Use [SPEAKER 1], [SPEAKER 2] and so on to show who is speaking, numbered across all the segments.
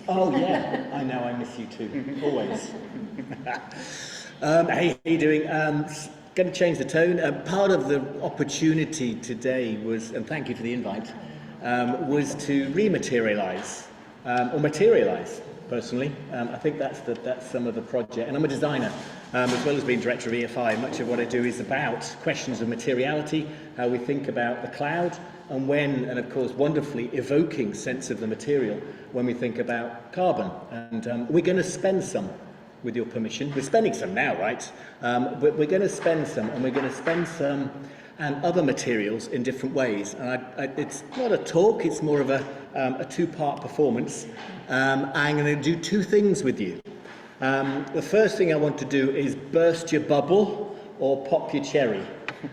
[SPEAKER 1] Oh yeah, I know, I miss you too, always. Hey, how you doing? Going to change the tone. Part of the opportunity today was, and thank you for the invite, was to rematerialise, or materialise, personally. I think that's some of the project. And I'm a designer, as well as being director of EFI. Much of what I do is about questions of materiality, how we think about the cloud, and when, and of course, wonderfully evoking sense of the material when we think about carbon. And we're going to spend some, with your permission. We're spending some now, right? But we're going to spend some, and we're going to spend some and other materials in different ways. And it's not a talk, it's more of a two-part performance. I'm going to do two things with you. The first thing I want to do is burst your bubble or pop your cherry.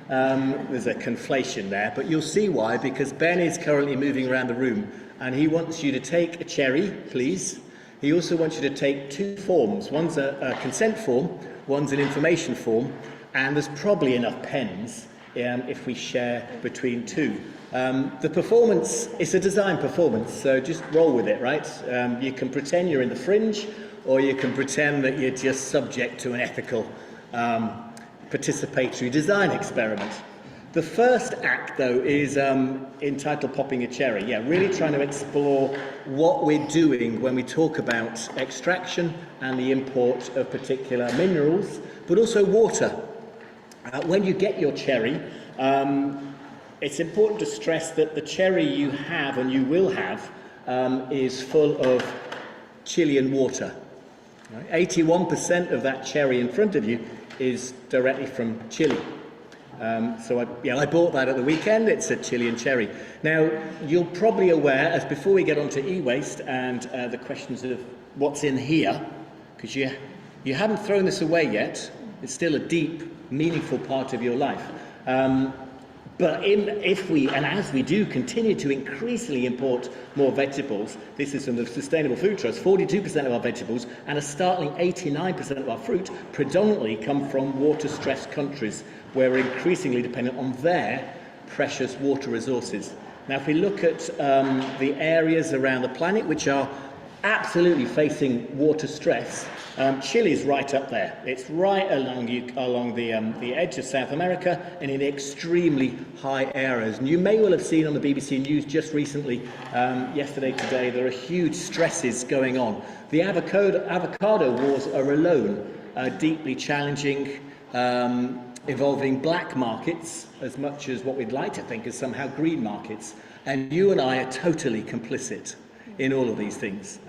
[SPEAKER 1] There's a conflation there, but you'll see why, because Ben is currently moving around the room, and he wants you to take a cherry, please. He also wants you to take two forms. One's a consent form, one's an information form, and there's probably enough pens if we share between two. The performance, it's a design performance, so just roll with it, right? You can pretend you're in the fringe, or you can pretend that you're just subject to an ethical participatory design experiment. The first act, though, is entitled Popping a Cherry. Yeah, really trying to explore what we're doing when we talk about extraction and the import of particular minerals, but also water. When you get your cherry, it's important to stress that the cherry you have and you will have is full of Chilean water. 81% of that cherry in front of you is directly from Chile. So I bought that at the weekend. It's a Chilean cherry. Now, you're probably aware, as before we get on to e-waste and the questions of what's in here, because you haven't thrown this away yet. It's still a deep, meaningful part of your life. But if we, and as we do, continue to increasingly import more vegetables, this is from the Sustainable Food Trust, 42% of our vegetables and a startling 89% of our fruit predominantly come from water-stressed countries where we're increasingly dependent on their precious water resources. Now, if we look at the areas around the planet which are absolutely facing water stress, Chile's right up there. It's right along the edge of South America and in extremely high areas. And you may well have seen on the BBC News just recently, yesterday, today, there are huge stresses going on. The avocado wars are alone deeply challenging, involving black markets as much as what we'd like to think is somehow green markets. And you and I are totally complicit in all of these things.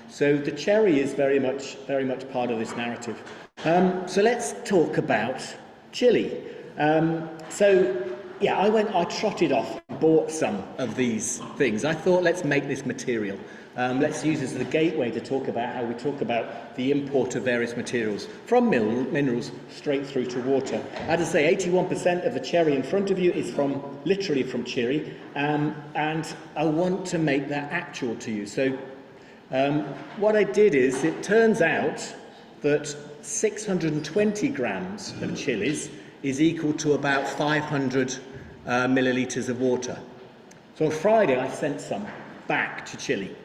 [SPEAKER 1] So the cherry is very much part of this narrative. So let's talk about Chile. I trotted off, bought some of these things. I thought, let's make this material. Let's use this as a gateway to talk about how we talk about the import of various materials from minerals straight through to water. As I say, 81% of the cherry in front of you is literally from Chile, and I want to make that actual to you. So what I did is, it turns out that 620 grams of chilies is equal to about 500 millilitres of water. So on Friday, I sent some back to Chile.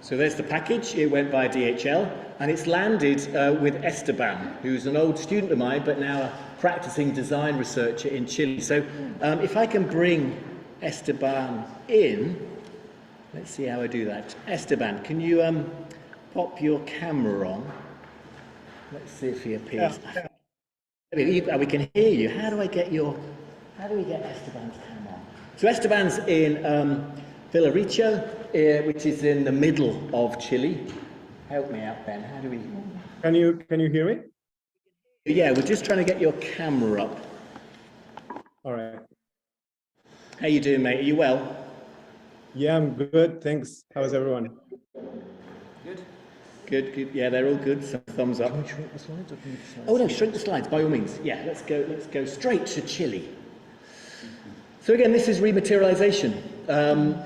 [SPEAKER 1] So there's the package. It went by DHL, and it's landed with Esteban, who's an old student of mine, but now a practicing design researcher in Chile. So if I can bring Esteban in, let's see how I do that. Esteban, can you pop your camera on? Let's see if he appears. Yeah. We can hear you. How do we get Esteban's camera on? So Esteban's in Villarrica, which is in the middle of Chile. Help me out, Ben. How do we?
[SPEAKER 2] Can you hear me?
[SPEAKER 1] Yeah, we're just trying to get your camera up.
[SPEAKER 2] All right.
[SPEAKER 1] How you doing, mate? Are you well?
[SPEAKER 2] Yeah, I'm good. Thanks. How's everyone?
[SPEAKER 1] Good. Yeah, they're all good. Some thumbs up.
[SPEAKER 3] Can we shrink the slides or can we slides?
[SPEAKER 1] Oh no, shrink the slides by all means. Yeah, let's go straight to Chile. So again, this is rematerialization.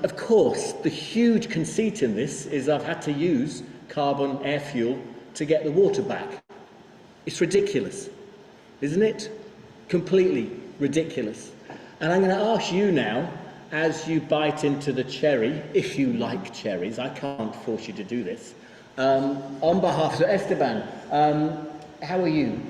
[SPEAKER 1] Of course, the huge conceit in this is I've had to use carbon air fuel to get the water back. It's ridiculous, isn't it? Completely ridiculous. And I'm going to ask you now, as you bite into the cherry, if you like cherries, I can't force you to do this. On behalf of Esteban, how are you?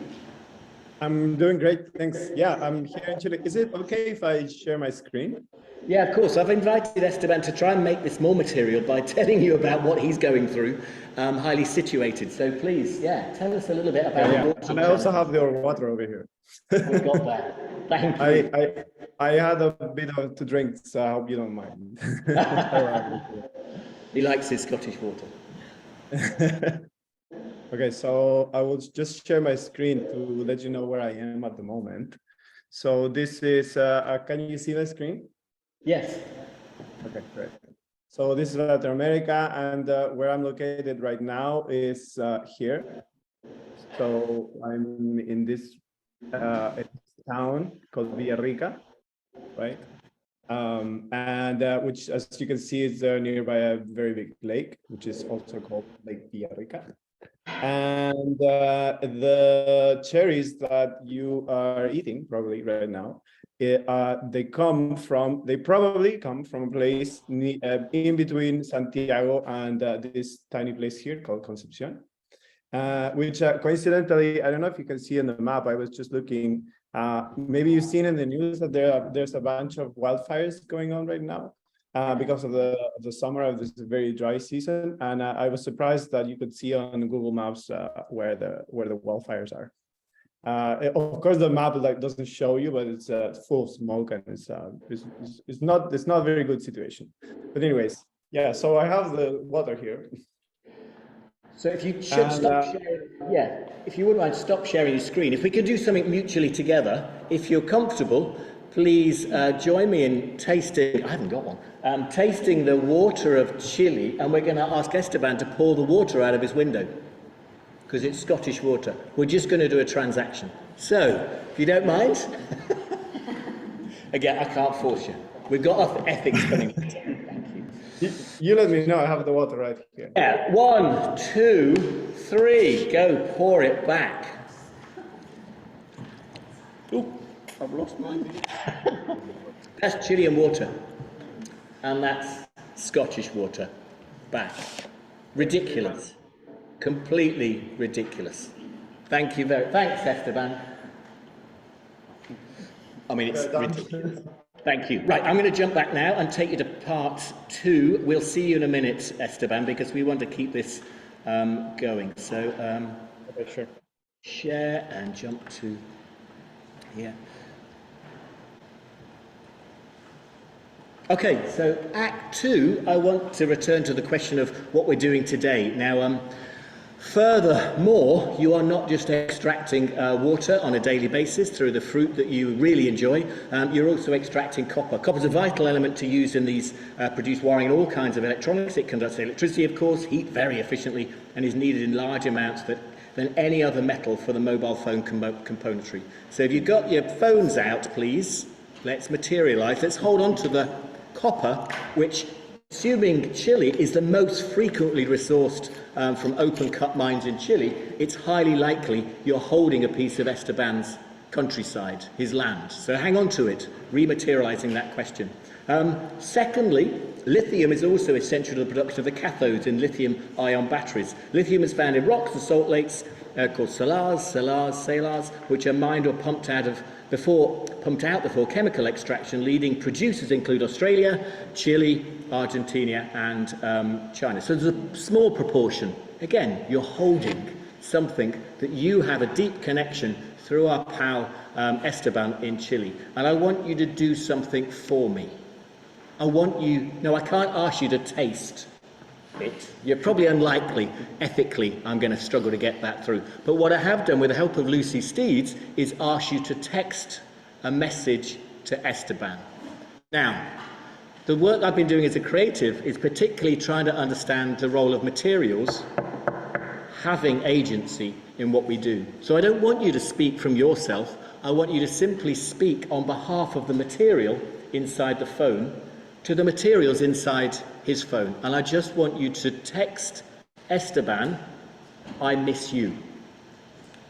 [SPEAKER 2] I'm doing great, thanks. Yeah, I'm here in Chile. Is it okay if I share my screen?
[SPEAKER 1] Yeah, of course. I've invited Esteban to try and make this more material by telling you about what he's going through, highly situated. So please, yeah, tell us a little bit about
[SPEAKER 2] Yeah,
[SPEAKER 1] your
[SPEAKER 2] and I also have the water over here.
[SPEAKER 1] We've got that. Thank you.
[SPEAKER 2] I had a bit of to drink, so I hope you don't mind.
[SPEAKER 1] He likes his Scottish water.
[SPEAKER 2] Okay, so I will just share my screen to let you know where I am at the moment. So this is, can you see the screen?
[SPEAKER 1] Yes.
[SPEAKER 2] Okay, great. So this is Latin America, and where I'm located right now is here. So I'm in this town called Villarrica, right? And which, as you can see, is nearby a very big lake, which is also called Lake Villarrica. And the cherries that you are eating probably right now, they probably come from a place in between Santiago and this tiny place here called Concepcion, which coincidentally, I don't know if you can see in the map, I was just looking, maybe you've seen in the news that there's a bunch of wildfires going on right now. Because of the summer of this very dry season, and I was surprised that you could see on Google Maps where the wildfires are. Of course, the map doesn't show you, but it's full of smoke, and it's not a very good situation. But anyways, yeah. So I have the water here.
[SPEAKER 1] So if you should stop sharing, yeah, if you wouldn't mind, stop sharing your screen. If we could do something mutually together, if you're comfortable, please join me in tasting, I haven't got one, tasting the water of Chile, and we're going to ask Esteban to pour the water out of his window, because it's Scottish water. We're just going to do a transaction. So, if you don't mind, again, I can't force you. We've got our ethics coming. Thank you.
[SPEAKER 2] You let me know, I have the water right here.
[SPEAKER 1] Yeah, 1, 2, 3, go pour it back. Ooh. I've lost mine. That's Chilean water, and that's Scottish water. Back. Ridiculous. Completely ridiculous. Thank you thanks, Esteban. I mean, it's ridiculous. Thank you. Right, I'm going to jump back now and take you to part 2. We'll see you in a minute, Esteban, because we want to keep this going. So,
[SPEAKER 2] Okay, sure.
[SPEAKER 1] Share and jump to here. Okay, so Act 2, I want to return to the question of what we're doing today. Now, furthermore, you are not just extracting water on a daily basis through the fruit that you really enjoy, you're also extracting copper. Copper is a vital element to use in these, produce wiring in all kinds of electronics. It conducts electricity, of course, heat very efficiently, and is needed in large amounts than any other metal for the mobile phone componentry. So if you've got your phones out, please, let's materialise. Let's hold on to the copper, which, assuming Chile is the most frequently resourced from open-cut mines in Chile, it's highly likely you're holding a piece of Esteban's countryside, his land. So hang on to it, rematerialising that question. Secondly, lithium is also essential to the production of the cathodes in lithium-ion batteries. Lithium is found in rocks and salt lakes called salars, which are mined or pumped out before chemical extraction. Leading producers include Australia, Chile, Argentina, and China. So there's a small proportion. Again, you're holding something that you have a deep connection through our pal Esteban in Chile. And I want you to do something for me. I can't ask you to taste it. You're probably unlikely. Ethically, I'm going to struggle to get that through. But what I have done with the help of Lucy Steeds is ask you to text a message to Esteban. Now, the work I've been doing as a creative is particularly trying to understand the role of materials having agency in what we do. So I don't want you to speak from yourself. I want you to simply speak on behalf of the material inside the phone to the materials inside his phone. And I just want you to text Esteban, I miss you.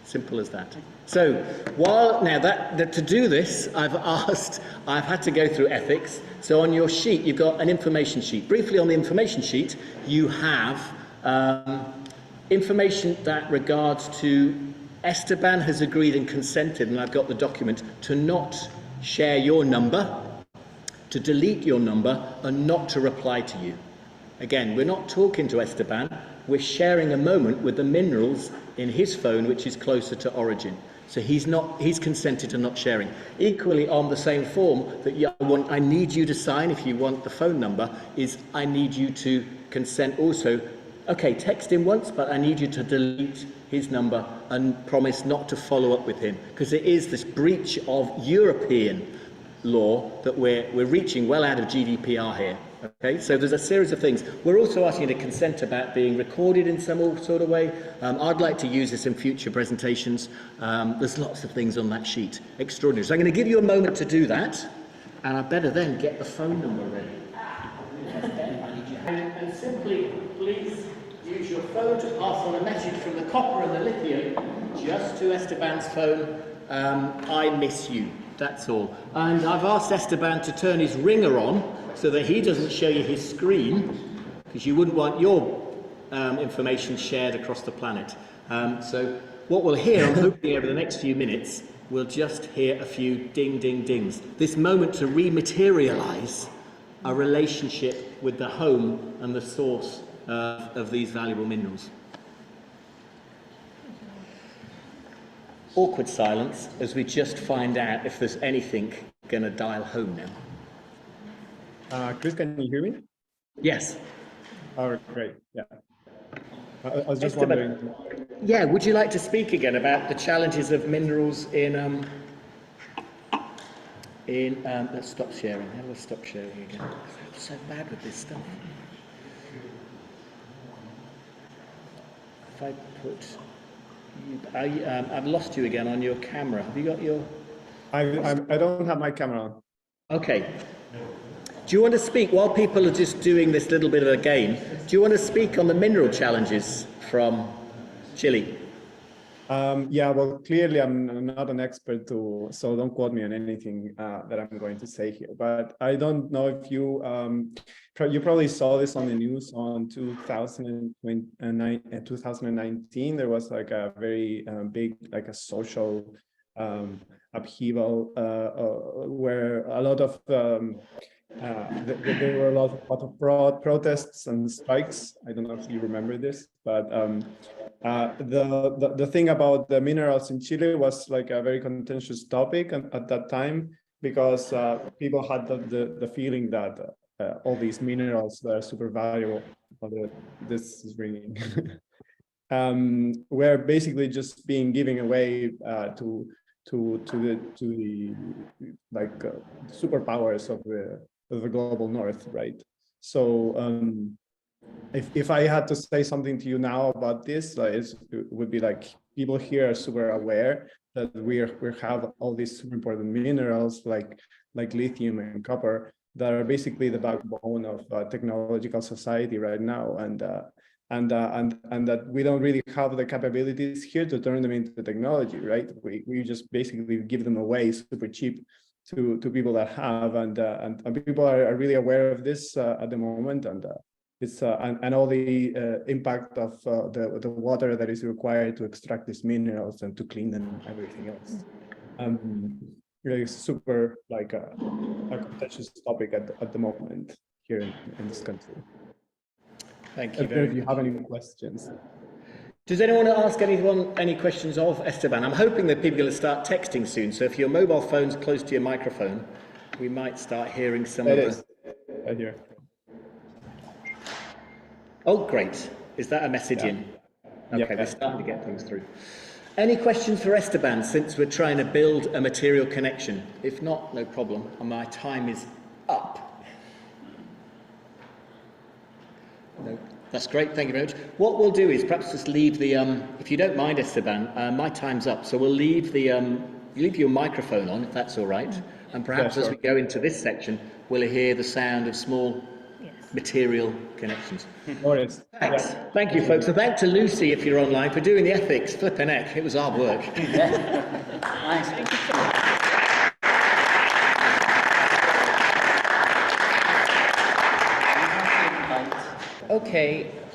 [SPEAKER 1] Simple as that. So, to do this, I've had to go through ethics. So on your sheet, you've got an information sheet. Briefly on the information sheet, you have information that regards to Esteban has agreed and consented, and I've got the document, to not share your number, to delete your number, and not to reply to you. Again, we're not talking to Esteban, we're sharing a moment with the minerals in his phone, which is closer to origin. So he's consented to not sharing. Equally on the same form that I need you to sign if you want the phone number, is I need you to consent also. Okay, text him once, but I need you to delete his number and promise not to follow up with him, because it is this breach of European law that we're reaching well out of GDPR here. Okay, so there's a series of things. We're also asking you to consent about being recorded in some sort of way. I'd like to use this in future presentations. There's lots of things on that sheet. Extraordinary. So I'm going to give you a moment to do that, and I better then get the phone number ready. And simply, please use your phone to pass on a message from the copper and the lithium just to Esteban's phone. I miss you. That's all. And I've asked Esteban to turn his ringer on so that he doesn't show you his screen, because you wouldn't want your information shared across the planet. So what we'll hear, I'm hoping over the next few minutes, we'll just hear a few ding, ding, dings. This moment to rematerialize a relationship with the home and the source of these valuable minerals. Awkward silence as we just find out if there's anything going to dial home now.
[SPEAKER 2] Chris, can you hear me?
[SPEAKER 1] Yes.
[SPEAKER 2] Oh, great. Yeah. I was just wondering.
[SPEAKER 1] Yeah, would you like to speak again about the challenges of minerals in let's stop sharing. How do I stop sharing again? I'm so bad with this stuff. If I put I've lost you again on your camera. Have you got your...
[SPEAKER 2] I don't have my camera on.
[SPEAKER 1] Okay. Do you want to speak, while people are just doing this little bit of a game, do you want to speak on the mineral challenges from Chile?
[SPEAKER 2] Yeah, well, clearly I'm not an expert, so don't quote me on anything that I'm going to say here. But I don't know if you you probably saw this on the news on 2019. There was like a very big, like a social upheaval where a lot of there were a lot of protests and strikes. I don't know if you remember this, but the thing about the minerals in Chile was like a very contentious topic at that time, because people had the feeling that all these minerals that are super valuable, this is ringing, were basically just being given away to the like superpowers of the global north, right? So if I had to say something to you now about this, it would be like, people here are super aware that we have all these super important minerals like lithium and copper that are basically the backbone of technological society right now, and that we don't really have the capabilities here to turn them into technology, right? We just basically give them away super cheap to people that have, and people are really aware of this at the moment, and it's and all the impact of the water that is required to extract these minerals and to clean them and everything else. Really super like a contentious topic at the moment here in this country.
[SPEAKER 1] Thank you.
[SPEAKER 2] If you have any questions.
[SPEAKER 1] Does anyone ask any questions of Esteban? I'm hoping that people will start texting soon. So if your mobile phone's close to your microphone, we might start hearing some of
[SPEAKER 2] the... Right here.
[SPEAKER 1] Oh, great. Is that a message in? Okay, we're starting to get things through. Any questions for Esteban, since we're trying to build a material connection? If not, no problem. My time is up. No, that's great. Thank you very much. What we'll do is perhaps just leave the, if you don't mind, Esteban, my time's up. So we'll leave the, leave your microphone on, if that's all right. And perhaps as we go into this section, we'll hear the sound of small material connections.
[SPEAKER 2] Boris.
[SPEAKER 1] Thanks.
[SPEAKER 2] Yeah.
[SPEAKER 1] Thank you, folks. And thanks to Lucy, if you're online, for doing the ethics. Flipping heck, it was hard work.
[SPEAKER 3] Nice. Okay,